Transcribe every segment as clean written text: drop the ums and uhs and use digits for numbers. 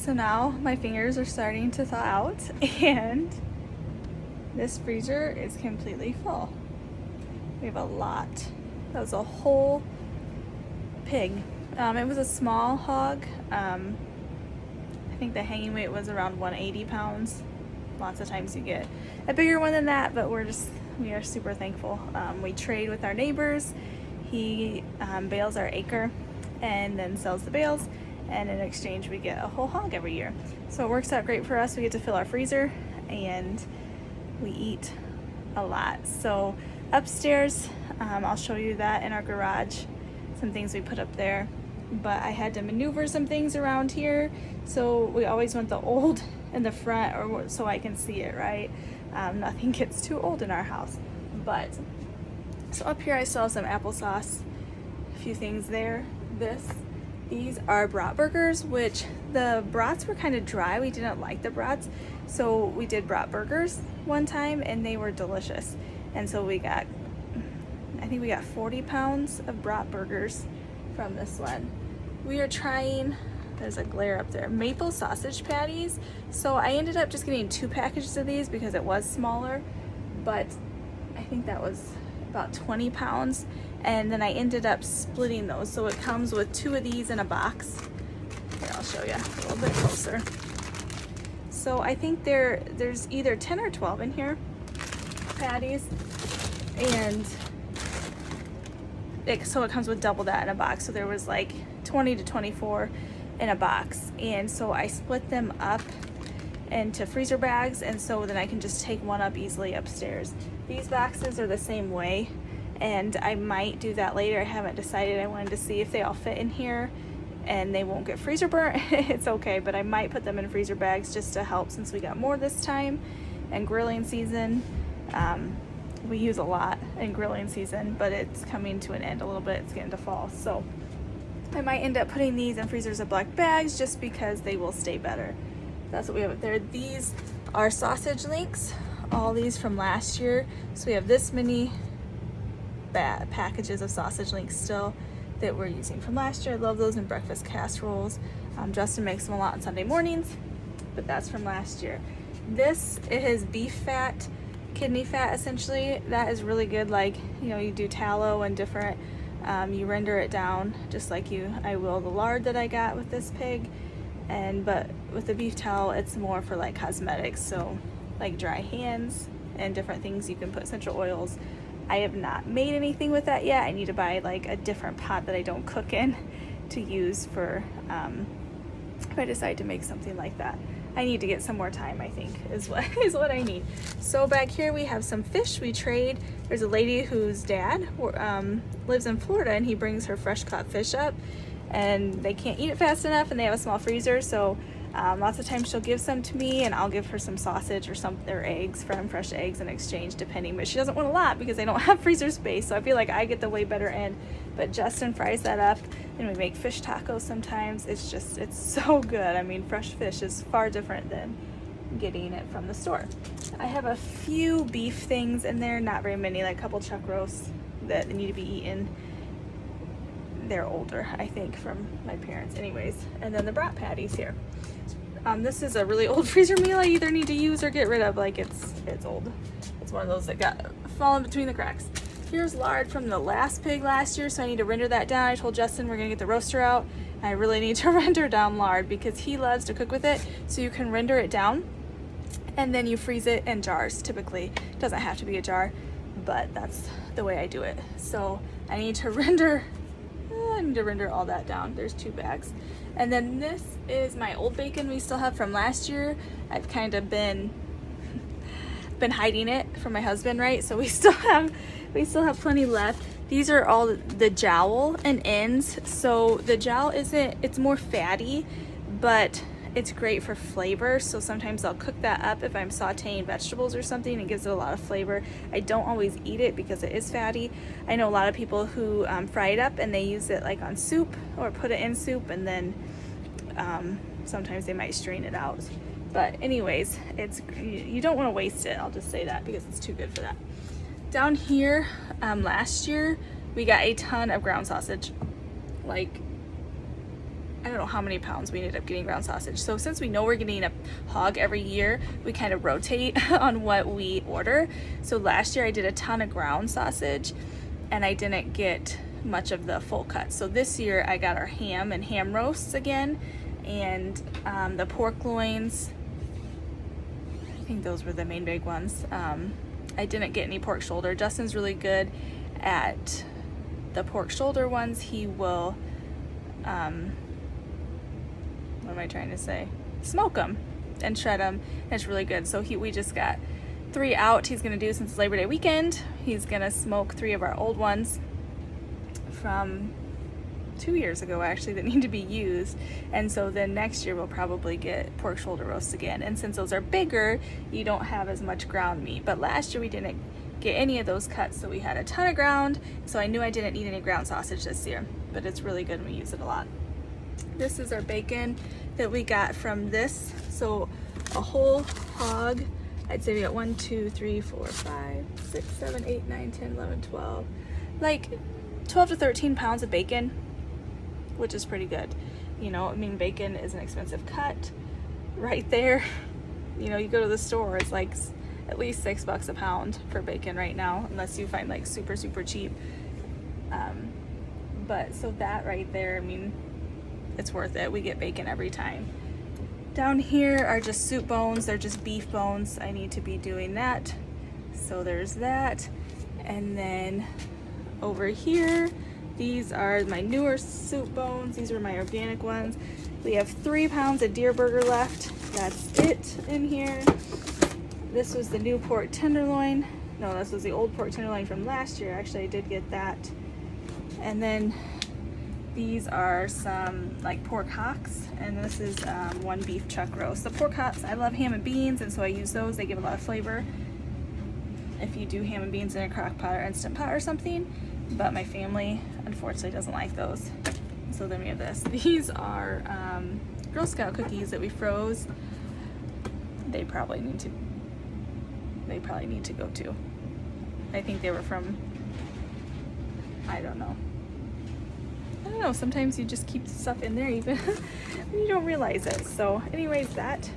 So now my fingers are starting to thaw out and this freezer is completely full. We have a lot. That was a whole pig. It was a small hog. I think the hanging weight was around 180 pounds. Lots of times you get a bigger one than that, but we are super thankful. We trade with our neighbors. He bales our acre and then sells the bales, and in exchange we get a whole hog every year. So it works out great for us. We get to fill our freezer and we eat a lot. So upstairs, I'll show you that in our garage, some things we put up there. But I had to maneuver some things around here, so we always want the old in the front, or so I can see it, right? Nothing gets too old in our house. But so up here I still have some applesauce, a few things there. These are brat burgers, which the brats were kind of dry. We didn't like the brats, so we did brat burgers one time and they were delicious. And so I think we got 40 pounds of brat burgers from this one. We are trying, there's a glare up there, maple sausage patties. So I ended up just getting 2 packages of these because it was smaller, but I think that was about 20 pounds. And then I ended up splitting those. So it comes with 2 of these in a box. Here, I'll show you a little bit closer. So I think there's either 10 or 12 in here, patties. And so it comes with double that in a box. So there was like 20 to 24 in a box. And so I split them up into freezer bags, and so then I can just take one up easily upstairs. These boxes are the same way, and I might do that later. I haven't decided. I wanted to see if they all fit in here and they won't get freezer burnt. It's okay, but I might put them in freezer bags just to help, since we got more this time. And grilling season, we use a lot in grilling season, but it's coming to an end a little bit. It's getting to fall, so I might end up putting these in freezers of black bags just because they will stay better. That's what we have up there. These are sausage links, all these from last year. So we have this many packages of sausage links still that we're using from last year. I love those in breakfast casseroles. Justin makes them a lot on Sunday mornings, but that's from last year. It is beef fat, kidney fat essentially. That is really good. Like, you do tallow and different, you render it down just like I will the lard that I got with this pig. But with the beef tallow, it's more for like cosmetics, so like dry hands and different things. You can put essential oils. I have not made anything with that yet. I need to buy like a different pot that I don't cook in to use for if I decide to make something like that. I need to get some more time, I think, is what I need. So back here we have some fish we trade. There's a lady whose dad lives in Florida, and he brings her fresh caught fish up, and they can't eat it fast enough, and they have a small freezer, so lots of times she'll give some to me, and I'll give her some sausage or eggs, fresh eggs in exchange, depending. But she doesn't want a lot because I don't have freezer space, so I feel like I get the way better end. But Justin fries that up, and we make fish tacos sometimes. It's so good. I mean, fresh fish is far different than getting it from the store. I have a few beef things in there, not very many, like a couple chuck roasts that need to be eaten. They're older, I think, from my parents anyways. And then the brat patties here. This is a really old freezer meal I either need to use or get rid of. Like, it's old. It's one of those that got fallen between the cracks. Here's lard from the last pig last year, so I need to render that down. I told Justin we're gonna get the roaster out. I really need to render down lard because he loves to cook with it. So you can render it down and then you freeze it in jars. Typically, it doesn't have to be a jar, but that's the way I do it. So I need to render all that down. There's 2 bags. And then this is my old bacon we still have from last year. I've kind of been hiding it from my husband, right? So we still have plenty left. These are all the jowl and ends. So the jowl it's more fatty, but it's great for flavor. So sometimes I'll cook that up if I'm sauteing vegetables or something. It gives it a lot of flavor. I don't always eat it because it is fatty. I know a lot of people who fry it up and they use it like on soup or put it in soup, and then sometimes they might strain it out. But anyways, you don't want to waste it. I'll just say that because it's too good for that. Down here, last year we got a ton of ground sausage, like I don't know how many pounds we ended up getting ground sausage. So since we know we're getting a hog every year, we kind of rotate on what we order. So last year I did a ton of ground sausage and I didn't get much of the full cut. So this year I got our ham and ham roasts again, and the pork loins. I think those were the main big ones. I didn't get any pork shoulder. Justin's really good at the pork shoulder ones. He will, what am I trying to say? Smoke them and shred them. It's really good. So we just got 3 out. He's gonna do since Labor Day weekend. He's gonna smoke 3 of our old ones from 2 years ago actually that need to be used, and so then next year we'll probably get pork shoulder roasts again. And since those are bigger, you don't have as much ground meat. But last year we didn't get any of those cuts, so we had a ton of ground, so I knew I didn't need any ground sausage this year, but it's really good and we use it a lot. This is our bacon that we got from this. So a whole hog, I'd say we got 1, 2, 3, 4, 5, 6, 7, 8, 9, 10, 11, 12, like 12 to 13 pounds of bacon, which is pretty good. You know, I mean, bacon is an expensive cut right there. You know, you go to the store, it's like at least $6 a pound for bacon right now, unless you find like super cheap. But so that right there, I mean, it's worth it. We get bacon every time. Down here are just soup bones. They're just beef bones. I need to be doing that. So there's that. And then over here, these are my newer soup bones. These are my organic ones. We have 3 pounds of deer burger left. That's it in here. This was the new pork tenderloin. No, this was the old pork tenderloin from last year. Actually, I did get that. And then these are some like pork hocks, and this is 1 beef chuck roast. The pork hocks, I love ham and beans, and so I use those. They give a lot of flavor if you do ham and beans in a crock pot or instant pot or something, but my family unfortunately doesn't like those. So then we have this. These are Girl Scout cookies that we froze. They probably need to go too. I think they were from, I don't know, sometimes you just keep stuff in there even when you don't realize it. So anyways, that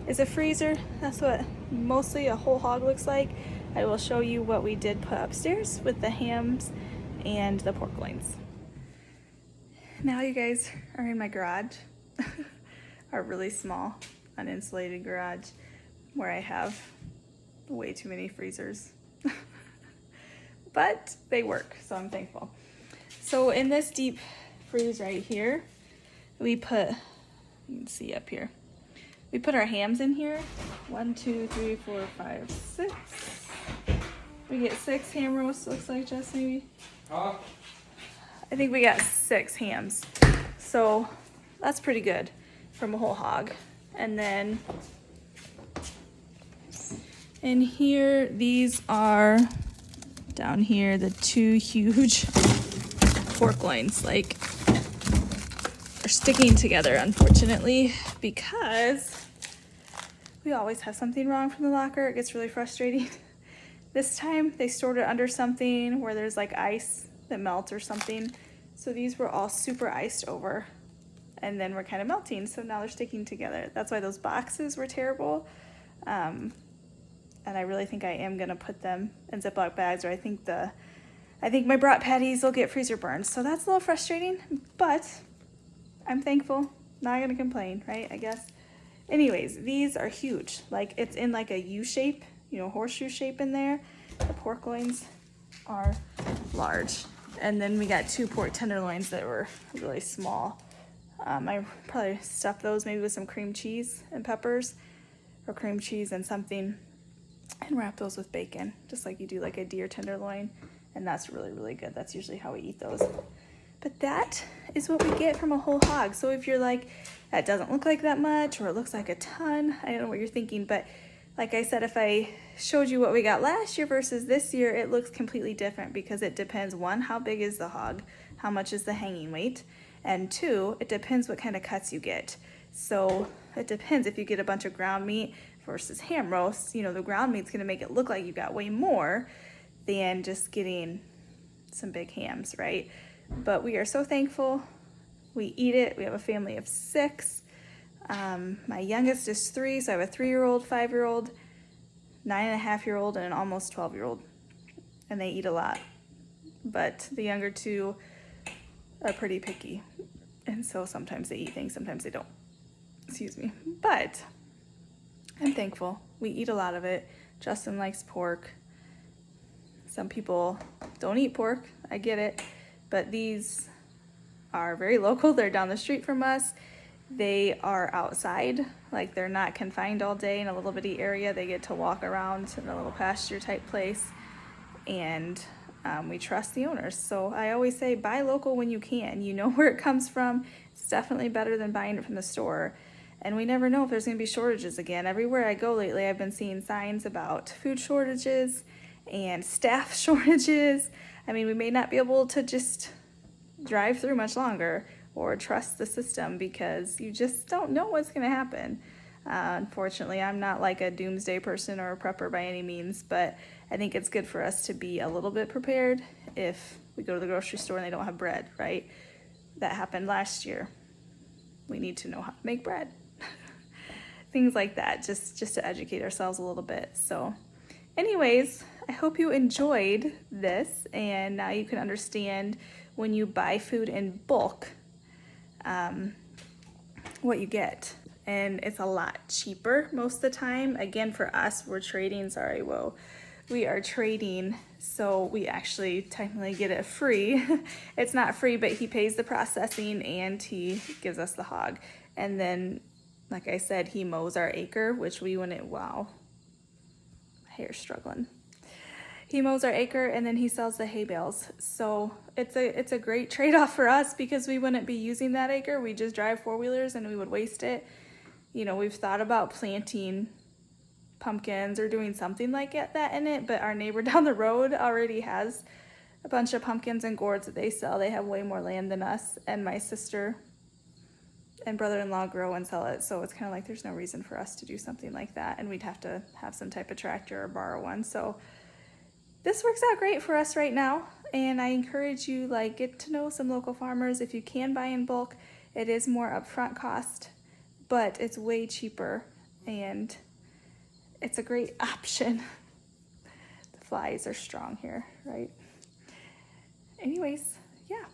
is a freezer. That's what mostly a whole hog looks like. I will show you what we did put upstairs with the hams and the pork loins. Now you guys are in my garage, our really small uninsulated garage where I have way too many freezers, but they work, so I'm thankful. So in this deep freeze right here, we put, you can see up here, we put our hams in here. 1, 2, 3, 4, 5, 6. We get 6 ham roasts, looks like, just maybe. I think we got 6 hams. So that's pretty good from a whole hog. And then in here, these are down here, the 2 huge pork loins, like, are sticking together, unfortunately, because we always have something wrong from the locker. It gets really frustrating. This time they stored it under something where there's like ice that melts or something. So these were all super iced over and then we're kind of melting. So now they're sticking together. That's why those boxes were terrible. And I really think I am gonna put them in Ziploc bags, or I think my brat patties will get freezer burned. So that's a little frustrating, but I'm thankful. Not gonna complain, right? I guess. Anyways, these are huge. Like, it's in like a U shape, you know, horseshoe shape in there. The pork loins are large. And then we got 2 pork tenderloins that were really small. I probably stuffed those maybe with some cream cheese and peppers, or cream cheese and something, and wrap those with bacon, just like you do like a deer tenderloin. And that's really, really good. That's usually how we eat those. But that is what we get from a whole hog. So if you're like, that doesn't look like that much, or it looks like a ton, I don't know what you're thinking, but like I said, if I showed you what we got last year versus this year, it looks completely different because it depends, 1, how big is the hog, how much is the hanging weight, and 2, it depends what kind of cuts you get. So it depends if you get a bunch of ground meat versus ham roasts. You know, the ground meat's gonna make it look like you got way more than just getting some big hams, right? But we are so thankful We eat it. We have a family of 6. My youngest is 3, so I have a 3-year-old, 5-year-old, 9.5-year-old, and an almost 12-year-old. And they eat a lot. But the younger 2 are pretty picky. And so sometimes they eat things, sometimes they don't. Excuse me. But I'm thankful. We eat a lot of it. Justin likes pork. Some people don't eat pork. I get it. But these are very local. They're down the street from us. They are outside. Like, they're not confined all day in a little bitty area. They get to walk around in a little pasture type place. And we trust the owners. So I always say buy local when you can. You know where it comes from. It's definitely better than buying it from the store. And we never know if there's going to be shortages again. Everywhere I go lately, I've been seeing signs about food shortages and staff shortages. I mean, we may not be able to just drive through much longer or trust the system because you just don't know what's going to happen. Unfortunately, I'm not like a doomsday person or a prepper by any means, but I think it's good for us to be a little bit prepared if we go to the grocery store and they don't have bread, right? That happened last year. We need to know how to make bread. Things like that, just to educate ourselves a little bit. So anyways, I hope you enjoyed this, and now you can understand when you buy food in bulk, what you get. And it's a lot cheaper most of the time. Again, for us, we are trading, so we actually technically get it free. It's not free, but he pays the processing and he gives us the hog. And then, like I said, he mows our acre, which we wouldn't, wow, my hair's struggling. He mows our acre and then he sells the hay bales. So it's a great trade-off for us because we wouldn't be using that acre. We just drive 4-wheelers and we would waste it. You know, we've thought about planting pumpkins or doing something like that in it, but our neighbor down the road already has a bunch of pumpkins and gourds that they sell. They have way more land than us, and my sister and brother-in-law grow and sell it, so it's kind of like there's no reason for us to do something like that, and we'd have to have some type of tractor or borrow one. So this works out great for us right now, and I encourage you, like, get to know some local farmers. If you can buy in bulk, it is more upfront cost, but it's way cheaper, and it's a great option. The flies are strong here, right? Anyways, yeah.